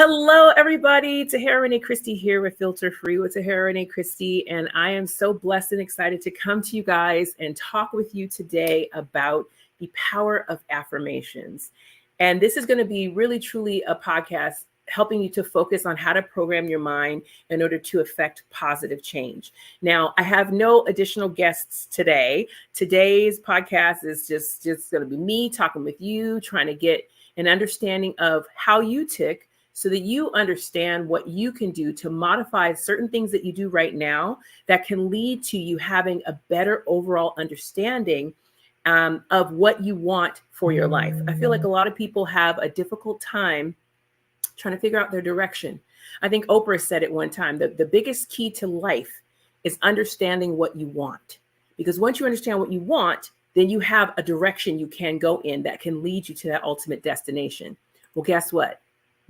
Hello, everybody. Tahera Renee Christie here with Filter Free with Tahera Renee Christie. And I am so blessed and excited to come to you guys and talk with you today about the power of affirmations. And this is going to be really, truly a podcast helping you to focus on how to program your mind in order to affect positive change. Now, I have no additional guests today. Today's podcast is just going to be me talking with you, trying to get an understanding of how you tick, so that you understand what you can do to modify certain things that you do right now that can lead to you having a better overall understanding of what you want for your life. I feel like a lot of people have a difficult time trying to figure out their direction. I think Oprah said it one time, that the biggest key to life is understanding what you want. Because once you understand what you want, then you have a direction you can go in that can lead you to that ultimate destination. Well, guess what?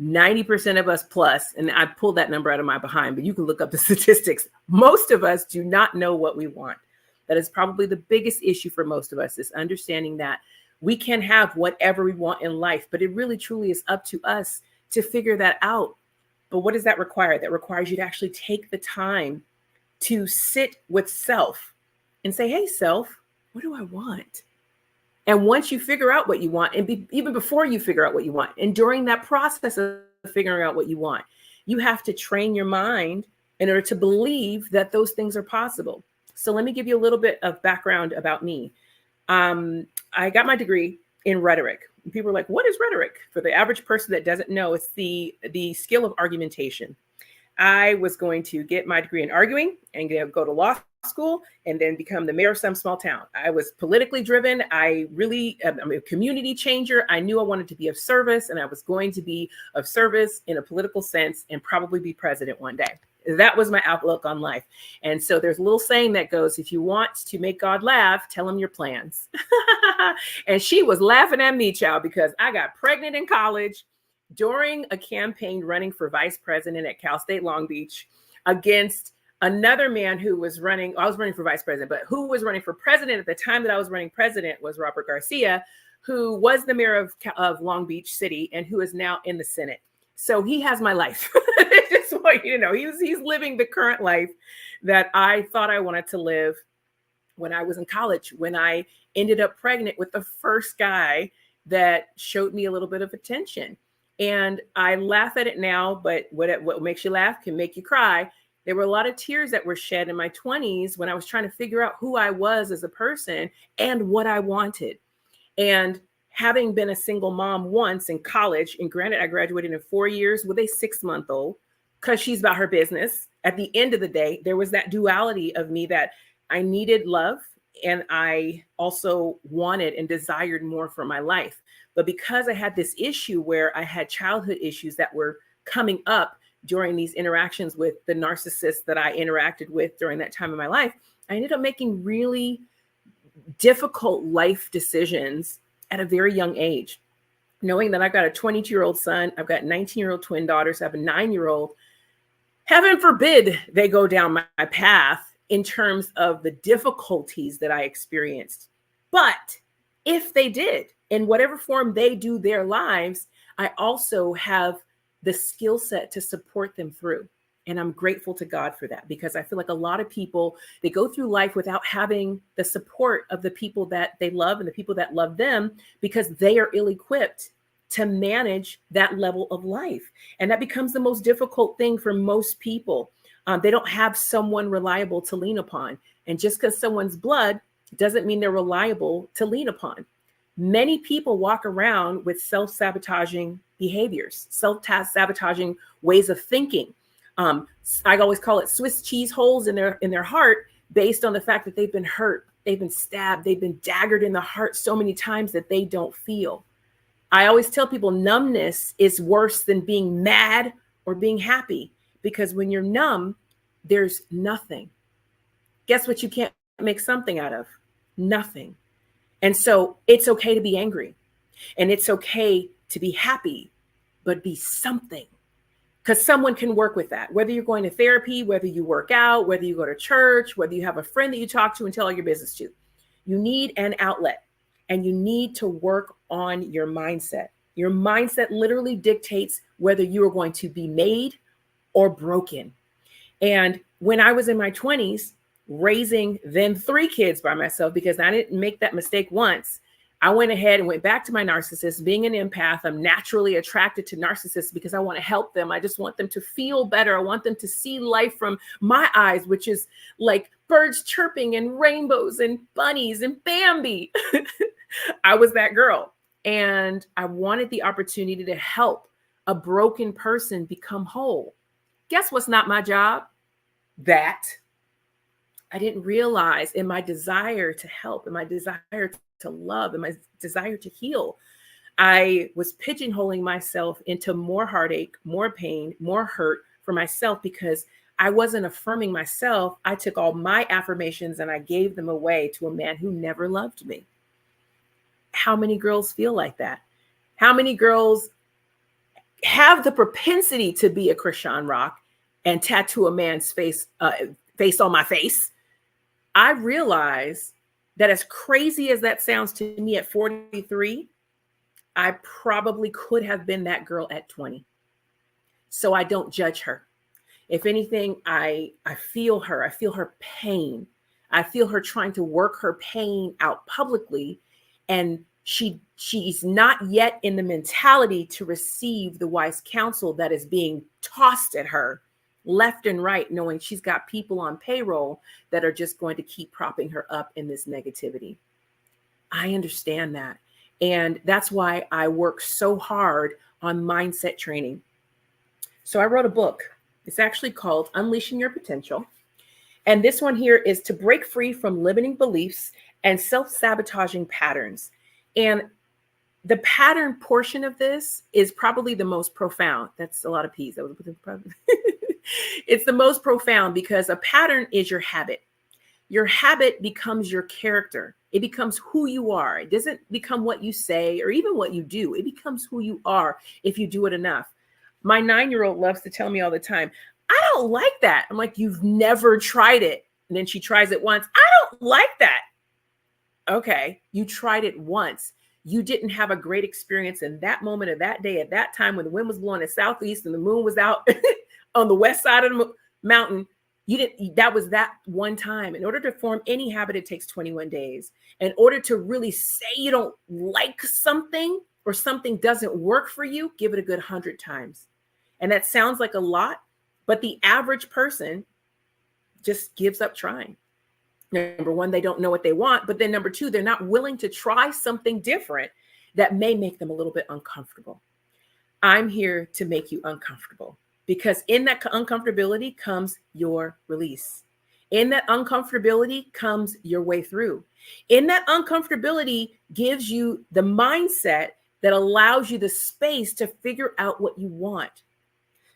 90% of us plus, and I pulled that number out of my behind, but you can look up the statistics. Most of us do not know what we want. That is probably the biggest issue for most of us, is understanding that we can have whatever we want in life, but it really truly is up to us to figure that out. But what does that require? That requires you to actually take the time to sit with self and say, hey, self, what do I want? And once you figure out what you want, and even before you figure out what you want, and during that process of figuring out what you want, you have to train your mind in order to believe that those things are possible. So let me give you a little bit of background about me. I got my degree in rhetoric. People are like, what is rhetoric? For the average person that doesn't know, it's the skill of argumentation. I was going to get my degree in arguing and go to law school and then become the mayor of some small town. I was politically driven. I'm a community changer. I knew I wanted to be of service, and I was going to be of service in a political sense and probably be president one day. That was my outlook on life. And so there's a little saying that goes, if you want to make God laugh, tell him your plans. And she was laughing at me, child, because I got pregnant in college during a campaign running for vice president at Cal State Long Beach against another man who was running. I was running for vice president, but who was running for president at the time that I was running president was Robert Garcia, who was the mayor of Long Beach City and who is now in the Senate. So he has my life. Just want you to know, he's living the current life that I thought I wanted to live when I was in college, when I ended up pregnant with the first guy that showed me a little bit of attention. And I laugh at it now, but what makes you laugh can make you cry. There were a lot of tears that were shed in my 20s when I was trying to figure out who I was as a person and what I wanted. And having been a single mom once in college, and granted, I graduated in 4 years with a 6-month-old because she's about her business. At the end of the day, there was that duality of me that I needed love and I also wanted and desired more for my life. But because I had this issue where I had childhood issues that were coming up during these interactions with the narcissists that I interacted with during that time of my life, I ended up making really difficult life decisions at a very young age, knowing that I've got a 22-year-old son, I've got 19-year-old twin daughters, I have a 9-year-old. Heaven forbid they go down my path in terms of the difficulties that I experienced. But if they did, in whatever form they do their lives, I also have the skill set to support them through. And I'm grateful to God for that, because I feel like a lot of people, they go through life without having the support of the people that they love and the people that love them, because they are ill-equipped to manage that level of life. And that becomes the most difficult thing for most people. They don't have someone reliable to lean upon. And just because someone's blood doesn't mean they're reliable to lean upon. Many people walk around with self-sabotaging behaviors, self-sabotaging ways of thinking. I always call it Swiss cheese holes in their heart, based on the fact that they've been hurt, they've been stabbed, they've been daggered in the heart so many times that they don't feel. I always tell people numbness is worse than being mad or being happy, because when you're numb, there's nothing. Guess what you can't make something out of? Nothing. And so it's okay to be angry, and it's okay to be happy, but be something. Because someone can work with that, whether you're going to therapy, whether you work out, whether you go to church, whether you have a friend that you talk to and tell all your business to. You need an outlet, and you need to work on your mindset. Your mindset literally dictates whether you are going to be made or broken. And when I was in my 20s, raising then 3 kids by myself, because I didn't make that mistake once, I went ahead and went back to my narcissist. Being an empath, I'm naturally attracted to narcissists because I want to help them. I just want them to feel better. I want them to see life from my eyes, which is like birds chirping and rainbows and bunnies and Bambi. I was that girl. And I wanted the opportunity to help a broken person become whole. Guess what's not my job? That. I didn't realize in my desire to help, in my desire to love, in my desire to heal, I was pigeonholing myself into more heartache, more pain, more hurt for myself because I wasn't affirming myself. I took all my affirmations and I gave them away to a man who never loved me. How many girls feel like that? How many girls have the propensity to be a Krishan Rock and tattoo a man's face on my face? I realize that as crazy as that sounds to me at 43, I probably could have been that girl at 20. So I don't judge her. If anything, I feel her. I feel her pain. I feel her trying to work her pain out publicly. And she's not yet in the mentality to receive the wise counsel that is being tossed at her left and right, knowing she's got people on payroll that are just going to keep propping her up in this negativity. I understand that. And that's why I work so hard on mindset training. So I wrote a book. It's actually called Unleashing Your Potential. And this one here is to break free from limiting beliefs and self-sabotaging patterns. And the pattern portion of this is probably the most profound. That's a lot of P's. It's the most profound because a pattern is your habit. Your habit becomes your character. It becomes who you are. It doesn't become what you say or even what you do. It becomes who you are if you do it enough. My 9-year-old loves to tell me all the time, I don't like that. I'm like, you've never tried it. And then she tries it once. I don't like that. Okay, you tried it once. You didn't have a great experience in that moment of that day, at that time when the wind was blowing at southeast and the moon was out on the west side of the mountain. That was that one time. In order to form any habit, it takes 21 days. In order to really say you don't like something or something doesn't work for you, give it a good 100 times. And that sounds like a lot, but the average person just gives up trying. Number one, they don't know what they want. But then number two, they're not willing to try something different that may make them a little bit uncomfortable. I'm here to make you uncomfortable because in that uncomfortability comes your release. In that uncomfortability comes your way through. In that uncomfortability gives you the mindset that allows you the space to figure out what you want.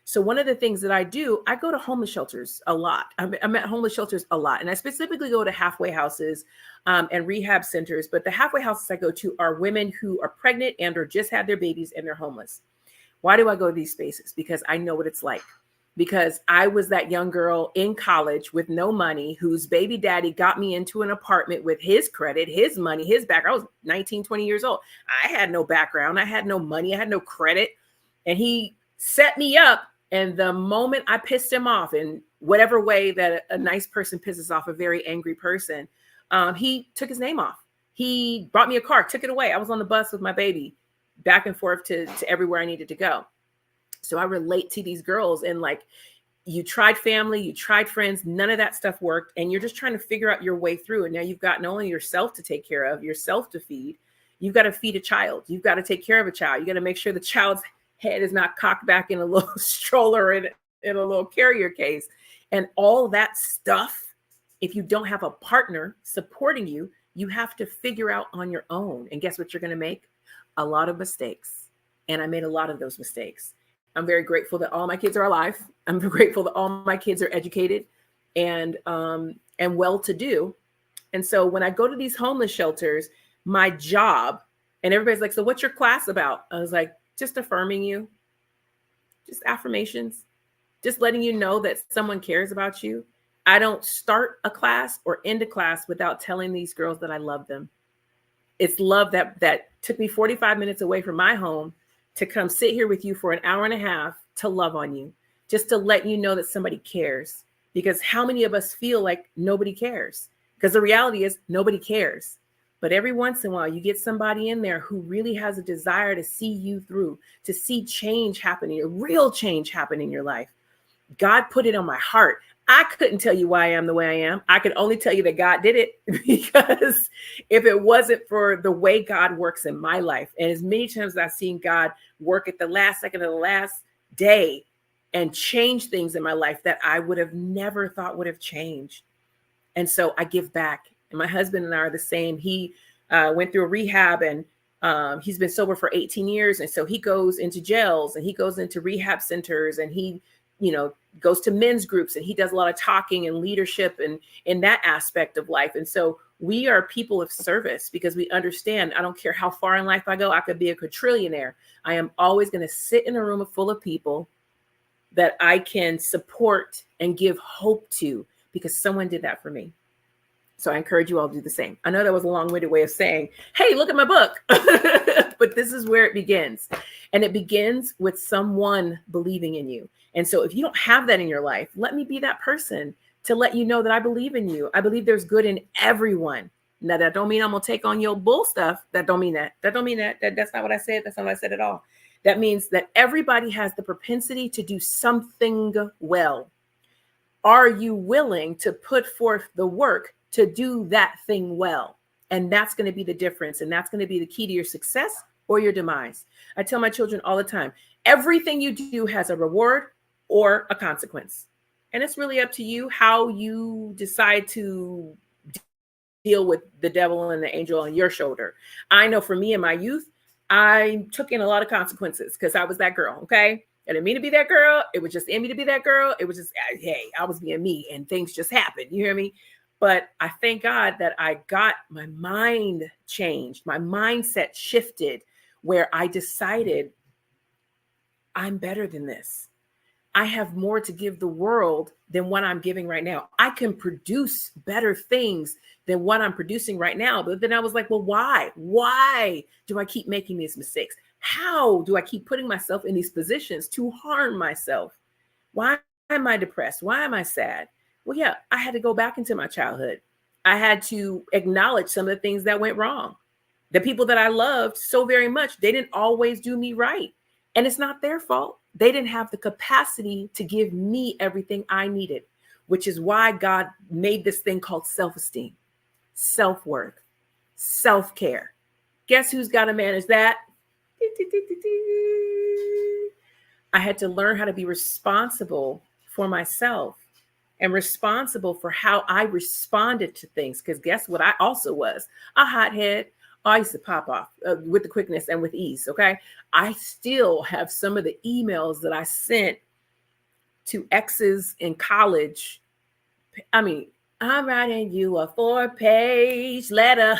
So one of the things that I do, I go to homeless shelters a lot. I'm at homeless shelters a lot. And I specifically go to halfway houses and rehab centers. But the halfway houses I go to are women who are pregnant and or just had their babies and they're homeless. Why do I go to these spaces? Because I know what it's like. Because I was that young girl in college with no money whose baby daddy got me into an apartment with his credit, his money, his background. I was 19, 20 years old. I had no background. I had no money. I had no credit. And he set me up. And the moment I pissed him off in whatever way that a nice person pisses off a very angry person, he took his name off. He brought me a car, took it away. I was on the bus with my baby back and forth to everywhere I needed to go. So I relate to these girls and like, you tried family, you tried friends, none of that stuff worked. And you're just trying to figure out your way through. And now you've got not only yourself to take care of, yourself to feed, you've got to feed a child. You've got to take care of a child. You got to make sure the child's head is not cocked back in a little stroller in a little carrier case. And all that stuff, if you don't have a partner supporting you, you have to figure out on your own. And guess what you're going to make? A lot of mistakes. And I made a lot of those mistakes. I'm very grateful that all my kids are alive. I'm grateful that all my kids are educated and well-to-do. And so when I go to these homeless shelters, my job, and everybody's like, so what's your class about? I was like, just affirming you, just affirmations, just letting you know that someone cares about you. I don't start a class or end a class without telling these girls that I love them. It's love that took me 45 minutes away from my home to come sit here with you for an hour and a half to love on you, just to let you know that somebody cares. Because how many of us feel like nobody cares? Because the reality is nobody cares. But every once in a while, you get somebody in there who really has a desire to see you through, to see change happening, a real change happen in your life. God put it on my heart. I couldn't tell you why I am the way I am. I could only tell you that God did it, because if it wasn't for the way God works in my life, and as many times as I've seen God work at the last second of the last day and change things in my life that I would have never thought would have changed. And so I give back. And my husband and I are the same. He went through a rehab, and he's been sober for 18 years. And so he goes into jails and he goes into rehab centers, and he, goes to men's groups, and he does a lot of talking and leadership and in that aspect of life. And so we are people of service, because we understand, I don't care how far in life I go, I could be a quadrillionaire. I am always going to sit in a room full of people that I can support and give hope to, because someone did that for me. So I encourage you all to do the same. I know that was a long-winded way of saying, hey, look at my book. But this is where it begins. And it begins with someone believing in you. And so if you don't have that in your life, let me be that person to let you know that I believe in you. I believe there's good in everyone. Now, that don't mean I'm going to take on your bull stuff. That don't mean that. That don't mean that. That's not what I said. That's not what I said at all. That means that everybody has the propensity to do something well. Are you willing to put forth the work to do that thing well? And that's going to be the difference. And that's going to be the key to your success or your demise. I tell my children all the time, everything you do has a reward or a consequence. And it's really up to you how you decide to deal with the devil and the angel on your shoulder. I know for me in my youth, I took in a lot of consequences because I was that girl. Okay. I didn't mean to be that girl. It was just in me to be that girl. It was just, hey, I was being me and things just happened. You hear me? But I thank God that I got my mind changed. My mindset shifted, where I decided I'm better than this. I have more to give the world than what I'm giving right now. I can produce better things than what I'm producing right now. But then I was like, well, why? Why do I keep making these mistakes? How do I keep putting myself in these positions to harm myself? Why am I depressed? Why am I sad? Well, yeah, I had to go back into my childhood. I had to acknowledge some of the things that went wrong. The people that I loved so very much, they didn't always do me right. And it's not their fault. They didn't have the capacity to give me everything I needed, which is why God made this thing called self-esteem, self-worth, self-care. Guess who's got to manage that? I had to learn how to be responsible for myself and responsible for how I responded to things. Because guess what? I also was a hothead. I used to pop off with the quickness and with ease. Okay. I still have some of the emails that I sent to exes in college. I mean, I'm writing you a 4-page letter.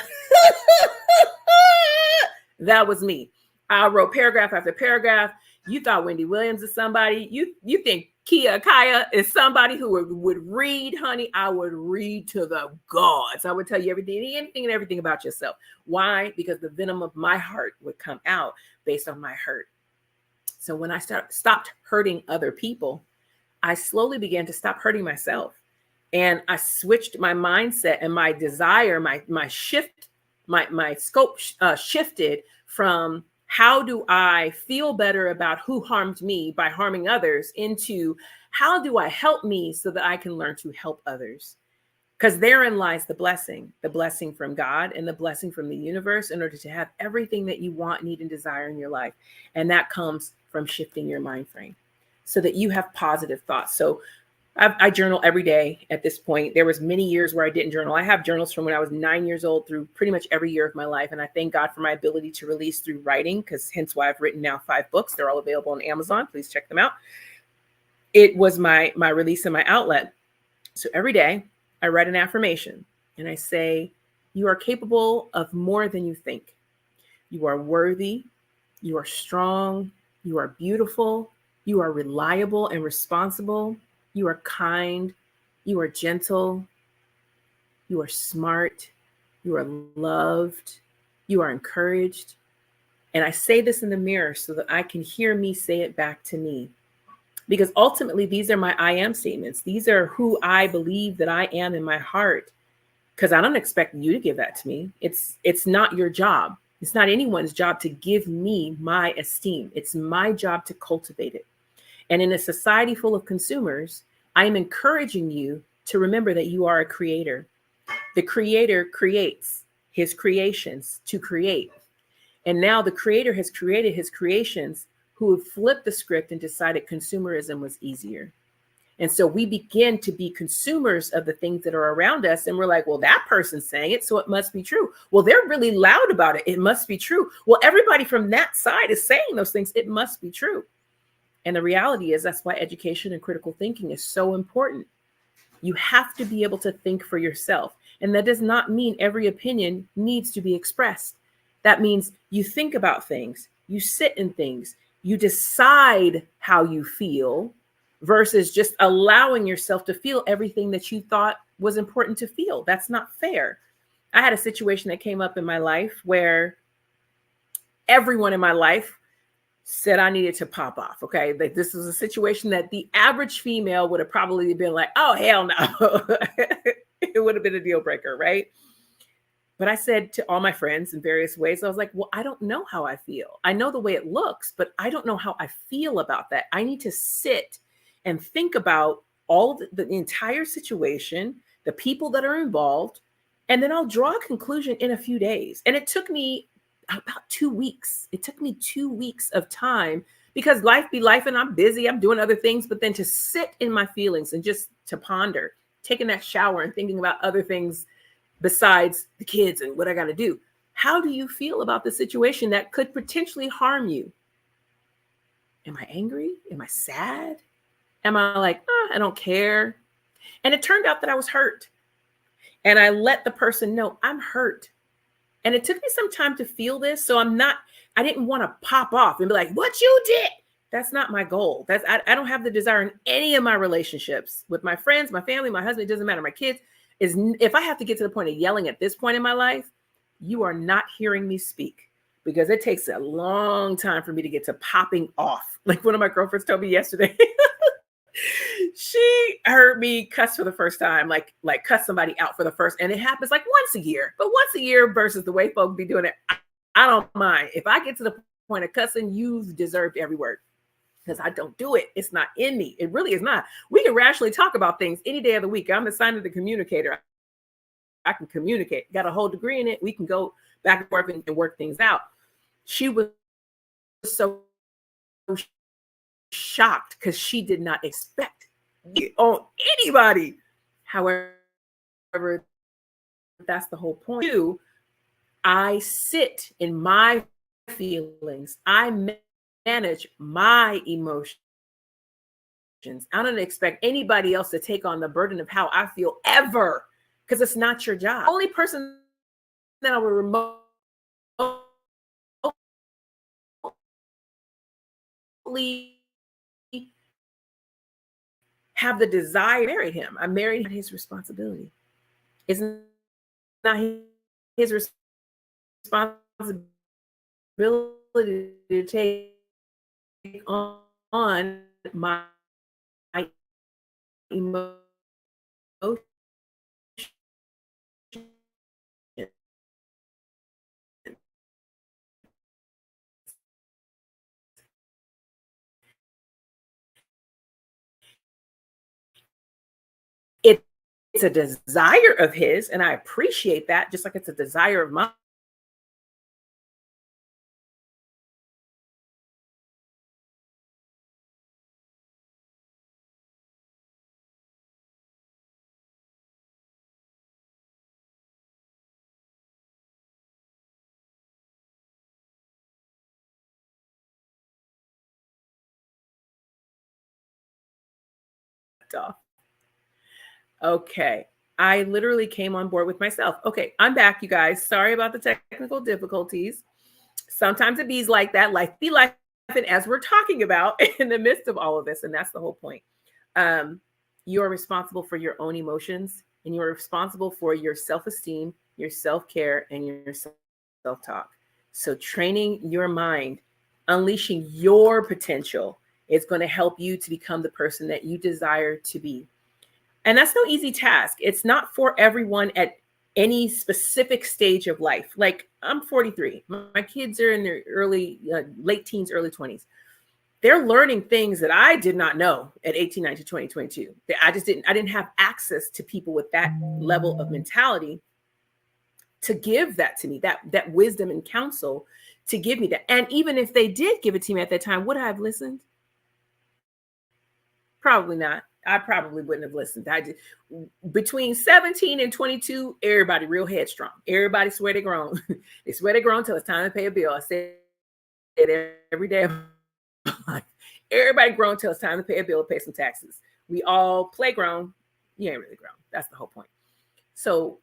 That was me. I wrote paragraph after paragraph. You thought Wendy Williams is somebody. You think Kaya is somebody who would read, honey. I would read to the gods. I would tell you anything and everything about yourself. Why? Because the venom of my heart would come out based on my hurt. So when I stopped hurting other people, I slowly began to stop hurting myself. And I switched my mindset and my desire, my scope shifted from how do I feel better about who harmed me by harming others into how do I help me so that I can learn to help others? Because therein lies the blessing from God and the blessing from the universe in order to have everything that you want, need, and desire in your life. And that comes from shifting your mind frame so that you have positive thoughts. So I journal every day at this point. There was many years where I didn't journal. I have journals from when I was 9 years old through pretty much every year of my life. And I thank God for my ability to release through writing, because hence why I've written now 5 books. They're all available on Amazon. Please check them out. It was my release and my outlet. So every day I write an affirmation and I say, you are capable of more than you think. You are worthy. You are strong. You are beautiful. You are reliable and responsible. You are kind, you are gentle, you are smart, you are loved, you are encouraged, And I say this in the mirror so that I can hear me say it back to me. Because ultimately, these are my I am statements. These are who I believe that I am in my heart. Because I don't expect you to give that to me. It's not your job. It's not anyone's job to give me my esteem. It's my job to cultivate it. And in a society full of consumers, I am encouraging you to remember that you are a creator. The creator creates his creations to create. And now the creator has created his creations who have flipped the script and decided consumerism was easier. And so we begin to be consumers of the things that are around us. And we're like, well, that person's saying it, so it must be true. Well, they're really loud about it. It must be true. Well, everybody from that side is saying those things. It must be true. And the reality is that's why education and critical thinking is so important. You have to be able to think for yourself. And that does not mean every opinion needs to be expressed. That means you think about things, you sit in things, you decide how you feel versus just allowing yourself to feel everything that you thought was important to feel. That's not fair. I had a situation that came up in my life where everyone in my life said I needed to pop off. Okay. This was a situation that the average female would have probably been like, oh, hell no. It would have been a deal breaker. Right. But I said to all my friends in various ways, I was like, well, I don't know how I feel. I know the way it looks, but I don't know how I feel about that. I need to sit and think about all the entire situation, the people that are involved, and then I'll draw a conclusion in a few days. And it took me about 2 weeks. It took me 2 weeks of time because life be life and I'm busy. I'm doing other things, but then to sit in my feelings and just to ponder, taking that shower and thinking about other things besides the kids and what I got to do. How do you feel about the situation that could potentially harm you? Am I angry? Am I sad? Am I like, I don't care? And it turned out that I was hurt. And I let the person know I'm hurt. And it took me some time to feel this. So I didn't want to pop off and be like, what you did? That's not my goal. I don't have the desire in any of my relationships with my friends, my family, my husband, it doesn't matter, my kids. If I have to get to the point of yelling at this point in my life, you are not hearing me speak because it takes a long time for me to get to popping off. Like one of my girlfriends told me yesterday, she heard me cuss for the first time, like cuss somebody out for the first, and it happens like once a year, but once a year versus the way folks be doing it, I don't mind. If I get to the point of cussing, you've deserved every word. Because I don't do it. It's not in me. It really is not. We can rationally talk about things any day of the week. I'm the sign of the communicator. I can communicate. Got a whole degree in it. We can go back and forth and work things out. She was so shocked because she did not expect it on anybody. However, that's the whole point. I sit in my feelings. I manage my emotions. I don't expect anybody else to take on the burden of how I feel ever, because it's not your job. The only person that I will remotely have the desire to marry him. I married his responsibility. It's not his responsibility to take on my emotions. It's a desire of his, and I appreciate that, just like it's a desire of mine. Okay. I literally came on board with myself. Okay, I'm back, you guys. Sorry about the technical difficulties. Sometimes it bees like that. Life be life, and as we're talking about in the midst of all of this, and that's the whole point. You are responsible for your own emotions, and you're responsible for your self-esteem, your self-care, and your self-talk. So training your mind, unleashing your potential is going to help you to become the person that you desire to be. And that's no easy task. It's not for everyone at any specific stage of life. Like, I'm 43. My kids are in their late teens, early 20s. They're learning things that I did not know at 18, 19, 20, 22. I didn't have access to people with that level of mentality to give that to me, that wisdom and counsel to give me that. And even if they did give it to me at that time, would I have listened? Probably not. I probably wouldn't have listened. Between 17 and 22, everybody real headstrong. Everybody swear they grown. They swear they grown until it's time to pay a bill. I say it every day of my life. Everybody grown until it's time to pay a bill, pay some taxes. We all play grown. You ain't really grown. That's the whole point. So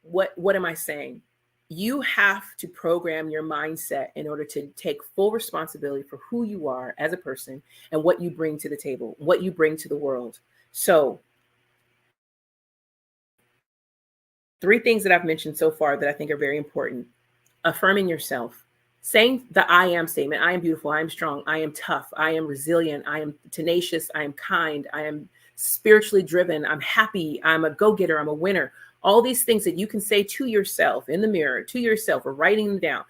what am I saying? You have to program your mindset in order to take full responsibility for who you are as a person and what you bring to the table, what you bring to the world. So 3 things that I've mentioned so far that I think are very important. Affirming yourself, saying the I am statement. I am beautiful. I am strong. I am tough. I am resilient. I am tenacious. I am kind. I am spiritually driven. I'm happy. I'm a go-getter. I'm a winner. All these things that you can say to yourself in the mirror, to yourself, or writing them down.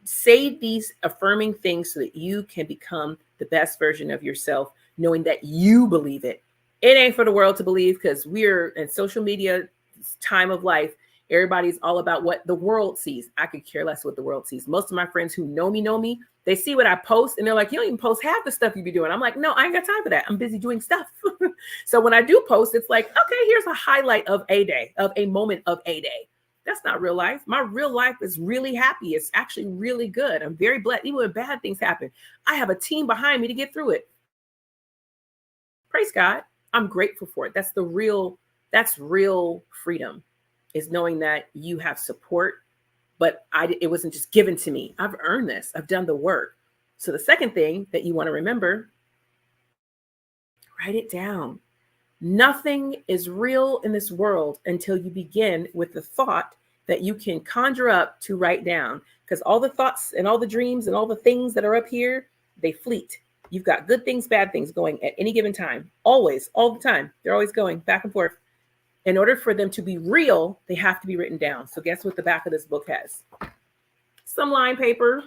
Say these affirming things so that you can become the best version of yourself, knowing that you believe it. It ain't for the world to believe, because we're in social media time of life. Everybody's all about what the world sees. I could care less what the world sees. Most of my friends who know me, they see what I post and they're like, you don't even post half the stuff you be doing. I'm like, no, I ain't got time for that. I'm busy doing stuff. So when I do post, it's like, okay, here's a highlight of a day, of a moment of a day. That's not real life. My real life is really happy. It's actually really good. I'm very blessed. Even when bad things happen, I have a team behind me to get through it. Praise God. I'm grateful for it. That's real freedom, is knowing that you have support, but it wasn't just given to me. I've earned this. I've done the work. So the second thing that you want to remember, write it down. Nothing is real in this world until you begin with the thought that you can conjure up to write down, because all the thoughts and all the dreams and all the things that are up here, they fleet. You've got good things, bad things going at any given time. Always, all the time. They're always going back and forth. In order for them to be real, they have to be written down. So guess what the back of this book has? Some line paper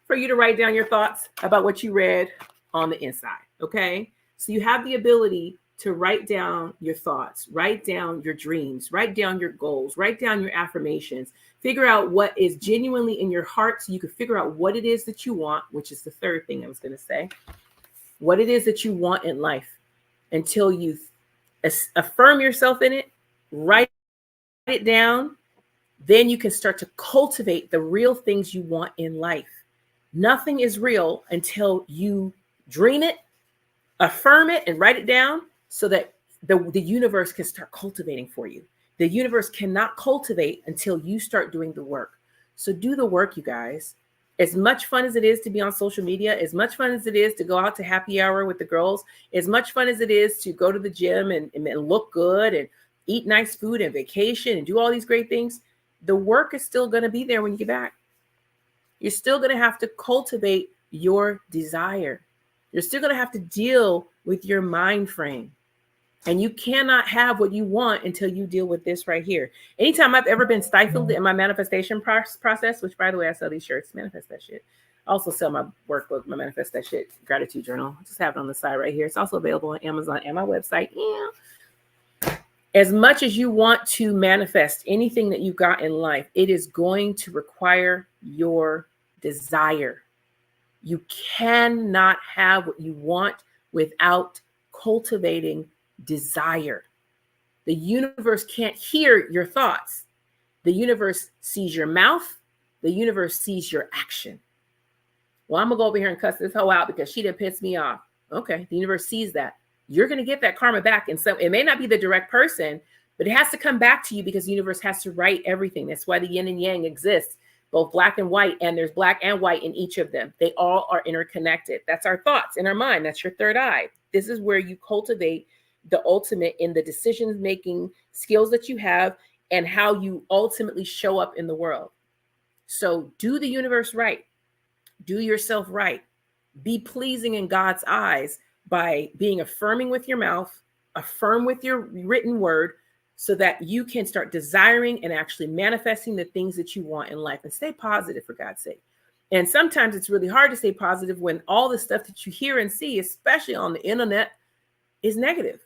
for you to write down your thoughts about what you read on the inside, okay? So you have the ability to write down your thoughts, write down your dreams, write down your goals, write down your affirmations, figure out what is genuinely in your heart so you can figure out what it is that you want, which is the third thing I was going to say, what it is that you want in life. Until you affirm yourself in it, write it down, then you can start to cultivate the real things you want in life. Nothing is real until you dream it, affirm it, and write it down so that the universe can start cultivating for you. The universe cannot cultivate until you start doing the work. So do the work, you guys. As much fun as it is to be on social media, as much fun as it is to go out to happy hour with the girls, as much fun as it is to go to the gym and look good and eat nice food and vacation and do all these great things, the work is still going to be there when you get back. You're still going to have to cultivate your desire. You're still going to have to deal with your mind frame. And you cannot have what you want until you deal with this right here. Anytime I've ever been stifled in my manifestation process, which, by the way, I sell these shirts, manifest that shit. I also sell my workbook, my manifest that shit gratitude journal. I just have it on the side right here. It's also available on Amazon and my website. Yeah. As much as you want to manifest anything that you got in life, it is going to require your desire. You cannot have what you want without cultivating desire. The universe can't hear your thoughts. The universe sees your mouth. The universe sees your action. Well, I'm gonna go over here and cuss this hoe out because she didn't piss me off. Okay, the universe sees that. You're gonna get that karma back, and so it may not be the direct person, but it has to come back to you because the universe has to write everything. That's why the yin and yang exists, both black and white, and there's black and white in each of them. They all are interconnected. That's our thoughts in our mind. That's your third eye. This is where you cultivate the ultimate in the decision-making skills that you have and how you ultimately show up in the world. So do the universe right. Do yourself right. Be pleasing in God's eyes by being affirming with your mouth, affirm with your written word, so that you can start desiring and actually manifesting the things that you want in life, and stay positive, for God's sake. And sometimes it's really hard to stay positive when all the stuff that you hear and see, especially on the internet, is negative.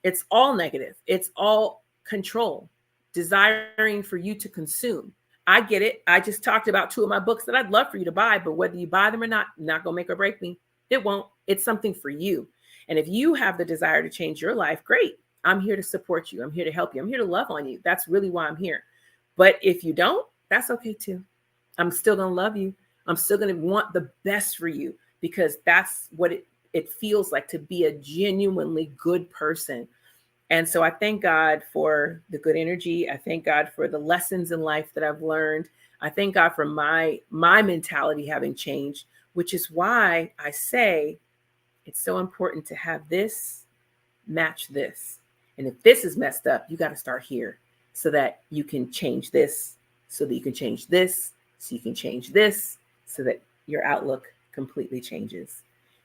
It's all negative. It's all control, desiring for you to consume. I get it. I just talked about 2 of my books that I'd love for you to buy, but whether you buy them or not going to make or break me. It won't. It's something for you. And if you have the desire to change your life, great. I'm here to support you. I'm here to help you. I'm here to love on you. That's really why I'm here. But if you don't, that's okay too. I'm still going to love you. I'm still going to want the best for you, because that's what it feels like to be a genuinely good person. And so I thank God for the good energy. I thank God for the lessons in life that I've learned. I thank God for my mentality having changed, which is why I say it's so important to have this match this. And if this is messed up, you got to start here so that you can change this, so that you can change this, so you can change this, so that your outlook completely changes.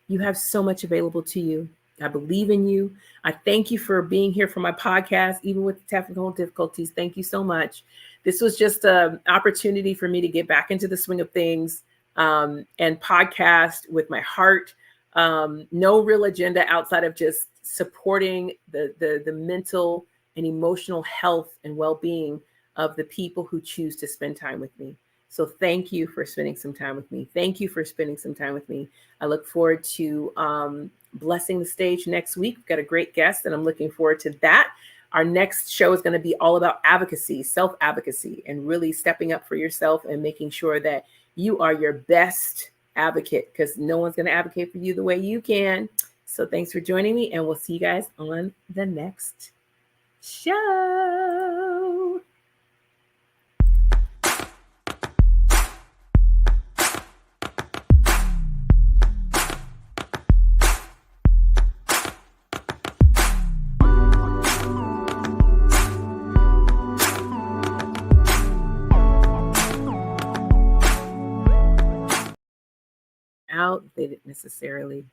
You have so much available to you. I believe in you. I thank you for being here for my podcast, even with the technical difficulties. Thank you so much. This was just an opportunity for me to get back into the swing of things, and podcast with my heart. No real agenda outside of just supporting the mental and emotional health and well-being of the people who choose to spend time with me. So thank you for spending some time with me. Thank you for spending some time with me. I look forward to blessing the stage next week. We've got a great guest, and I'm looking forward to that. Our next show is going to be all about advocacy, self-advocacy, and really stepping up for yourself and making sure that you are your best advocate, because no one's going to advocate for you the way you can. So thanks for joining me, and we'll see you guys on the next show. Out, they didn't necessarily